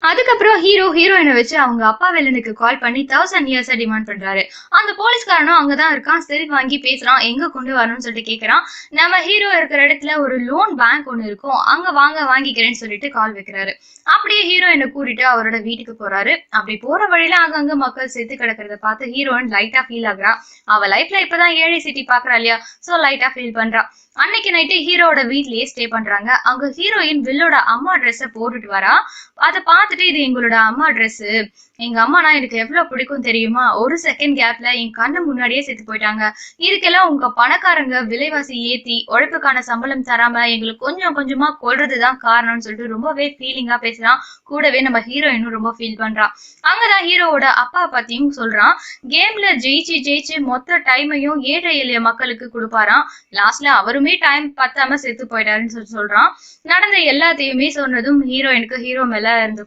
அதுக்கப்புறம் ஹீரோயினை வச்சு அவங்க அப்பா வில்லனுக்கு கால் பண்ணி 1000 years டிமாண்ட் பண்றாரு. அந்த போலீஸ்காரனும் அங்கதான் இருக்கான். சரி வாங்கி பேசுறான். எங்க கொண்டு வரணும்னு சொல்லிட்டு கேக்குறான். நம்ம ஹீரோ இருக்கிற இடத்துல ஒரு லோன் பேங்க் ஒண்ணு இருக்கும். அங்க வாங்க வாங்கிக்கிறேன்னு சொல்லிட்டு கால் வைக்கிறாரு. அப்படியே ஹீரோயினை கூட்டிட்டு அவரோட வீட்டுக்கு போறாரு. அப்படி போற வழியில அங்கங்க மக்கள் செத்து கிடக்கிறத பார்த்து ஹீரோயின் லைட்டா ஃபீல் ஆகுறா. அவ லைஃப்ல இப்பதான் ஏழை சிட்டி பாக்குறா இல்லையா, சோ லைட்டா ஃபீல் பண்றா. அன்னைக்கு நைட்டு ஹீரோட வீட்லயே ஸ்டே பண்றாங்க. அங்க ஹீரோயின் வில்லோட அம்மா ட்ரெஸ்ஸ போட்டுட்டு வரா. அதை பார்த்துட்டு இது எங்களோட அம்மா ட்ரெஸ், எங்க அம்மானா எனக்கு எவ்வளவு பிடிக்கும் தெரியுமா, ஒரு செகண்ட் கேப்ல என் கண்ணு முன்னாடியே செத்து போயிட்டாங்க. இதுக்கெல்லாம் உங்க பணக்காரங்க விலைவாசி ஏத்தி உழைப்புக்கான சம்பளம் தராம எங்களுக்கு கொஞ்சம் கொஞ்சமா கொல்றதுதான் காரணம்னு சொல்லிட்டு ரொம்பவே ஃபீலிங்கா பேசுறான். கூடவே நம்ம ஹீரோயினும் ரொம்ப ஃபீல் பண்றா. அங்கதான் ஹீரோவோட அப்பா பத்தியும் சொல்றான். கேம்ல ஜெயிச்சு ஜெயிச்சு மொத்த டைமையும் ஏழை எளிய மக்களுக்கு கொடுப்பாராம். லாஸ்ட்ல அவருமே டைம் பத்தாம செத்து போயிட்டாருன்னு சொல்றான். நடந்த எல்லாத்தையுமே சொன்னதும் ஹீரோயினுக்கு ஹீரோ மேல இருந்து